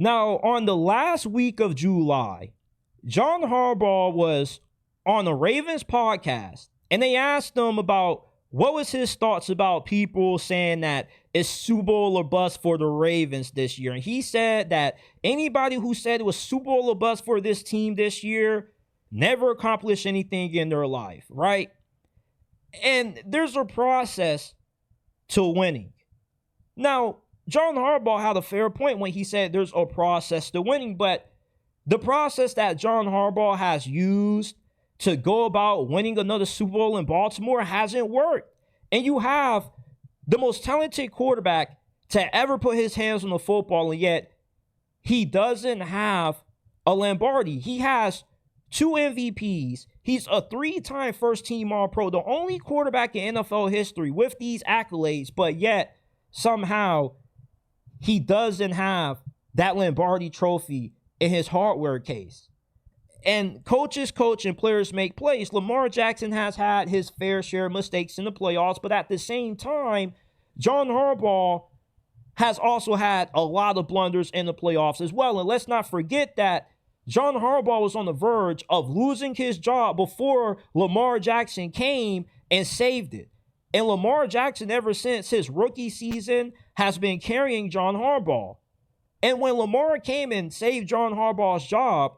Now, on the last week of July, John Harbaugh was on the Ravens podcast, and they asked him about what was his thoughts about people saying that it's Super Bowl or bust for the Ravens this year. And he said that anybody who said it was Super Bowl or bust for this team this year never accomplished anything in their life, right? And there's a process to winning. Now, John Harbaugh had a fair point when he said there's a process to winning, but the process that John Harbaugh has used to go about winning another Super Bowl in Baltimore hasn't worked. And you have the most talented quarterback to ever put his hands on the football, and yet he doesn't have a Lombardi. He has 2 MVPs. He's a 3-time first-team All-Pro, the only quarterback in NFL history with these accolades, but yet somehow he doesn't have that Lombardi trophy in his hardware case. And coaches coach and players make plays. Lamar Jackson has had his fair share of mistakes in the playoffs, but at the same time, John Harbaugh has also had a lot of blunders in the playoffs as well. And let's not forget that John Harbaugh was on the verge of losing his job before Lamar Jackson came and saved it. And Lamar Jackson, ever since his rookie season, has been carrying John Harbaugh. And when Lamar came and saved John Harbaugh's job,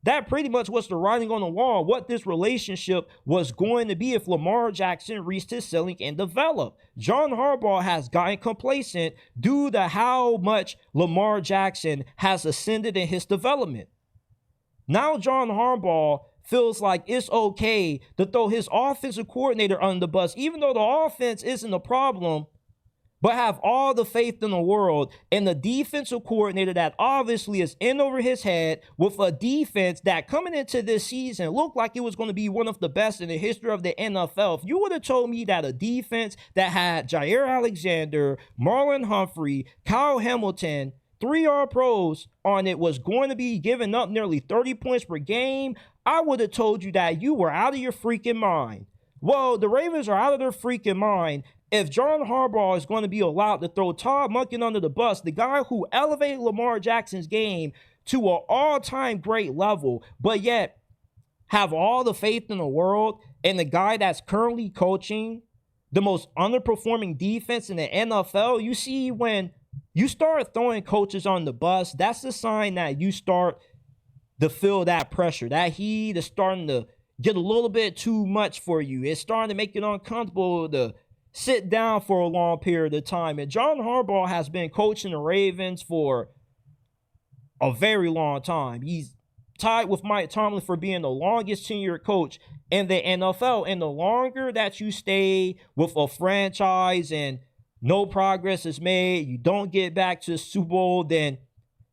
that pretty much was the writing on the wall, what this relationship was going to be if Lamar Jackson reached his ceiling and developed. John Harbaugh has gotten complacent due to how much Lamar Jackson has ascended in his development. Now John Harbaugh feels like it's okay to throw his offensive coordinator under the bus, even though the offense isn't a problem, but have all the faith in the world in the defensive coordinator that obviously is in over his head with a defense that coming into this season looked like it was going to be one of the best in the history of the NFL. If you would have told me that a defense that had Jair Alexander, Marlon Humphrey, Kyle Hamilton, 3 All-Pros on it was going to be giving up nearly 30 points per game, I would have told you that you were out of your freaking mind. Well, the Ravens are out of their freaking mind if John Harbaugh is going to be allowed to throw Todd Monken under the bus, the guy who elevated Lamar Jackson's game to an all-time great level, but yet have all the faith in the world in the guy that's currently coaching the most underperforming defense in the NFL. You see, when you start throwing coaches on the bus, that's the sign that you start to feel that pressure. That heat is starting to get a little bit too much for you. It's starting to make it uncomfortable to sit down for a long period of time. And John Harbaugh has been coaching the Ravens for a very long time. He's tied with Mike Tomlin for being the longest tenured coach in the NFL. And the longer that you stay with a franchise and no progress is made, you don't get back to the Super Bowl, then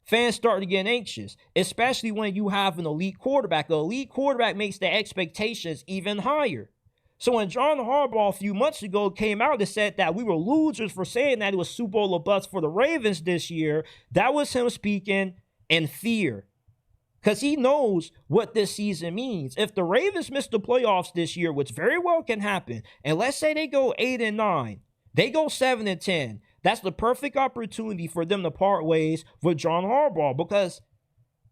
fans start to get anxious, especially when you have an elite quarterback. An elite quarterback makes the expectations even higher. So when John Harbaugh a few months ago came out and said that we were losers for saying that it was Super Bowl or bust for the Ravens this year, that was him speaking in fear. Because he knows what this season means. If the Ravens miss the playoffs this year, which very well can happen, and let's say they go 8-9, they go 7-10, that's the perfect opportunity for them to part ways with John Harbaugh, because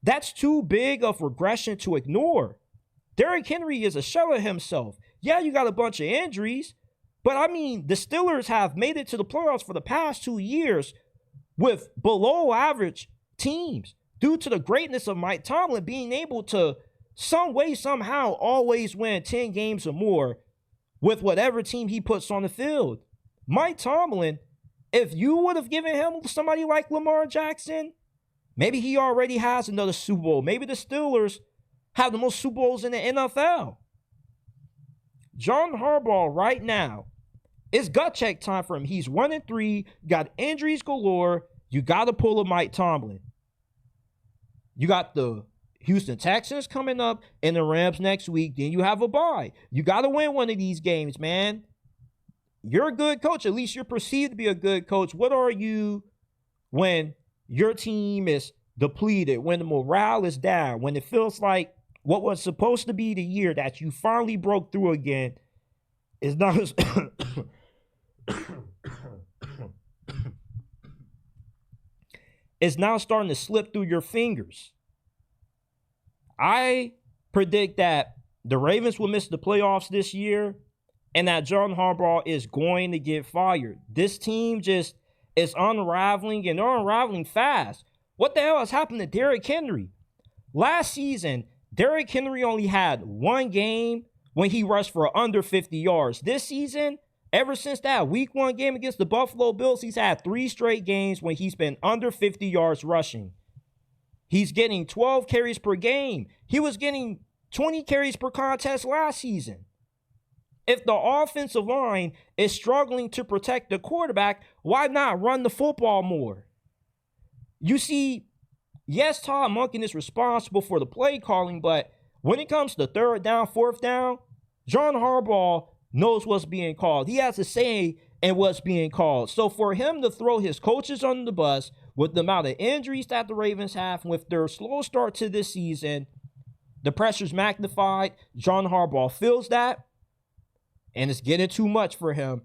that's too big of regression to ignore. Derrick Henry is a shell of himself. Yeah, you got a bunch of injuries, but I mean, the Steelers have made it to the playoffs for the past 2 years with below average teams due to the greatness of Mike Tomlin being able to some way, somehow always win 10 games or more with whatever team he puts on the field. Mike Tomlin, if you would have given him somebody like Lamar Jackson, maybe he already has another Super Bowl. Maybe the Steelers have the most Super Bowls in the NFL. John Harbaugh right now, it's gut check time for him. He's 1-3, got injuries galore. You got to pull a Mike Tomlin. You got the Houston Texans coming up and the Rams next week. Then you have a bye. You got to win one of these games, man. You're a good coach. At least you're perceived to be a good coach. What are you when your team is depleted, when the morale is down, when it feels like what was supposed to be the year that you finally broke through again is not as is now starting to slip through your fingers. I predict that the Ravens will miss the playoffs this year and that John Harbaugh is going to get fired. This team just is unraveling, and they're unraveling fast. What the hell has happened to Derrick Henry? Last season, Derrick Henry only had one game when he rushed for under 50 yards. This season, ever since that week 1 game against the Buffalo Bills, he's had 3 straight games when he's been under 50 yards rushing. He's getting 12 carries per game. He was getting 20 carries per contest last season. If the offensive line is struggling to protect the quarterback, why not run the football more? You see, yes, Todd Monken is responsible for the play calling, but when it comes to 3rd down, 4th down, John Harbaugh knows what's being called. He has a say in what's being called. So for him to throw his coaches under the bus with the amount of injuries that the Ravens have, and with their slow start to this season, the pressure's magnified. John Harbaugh feels that, and it's getting too much for him.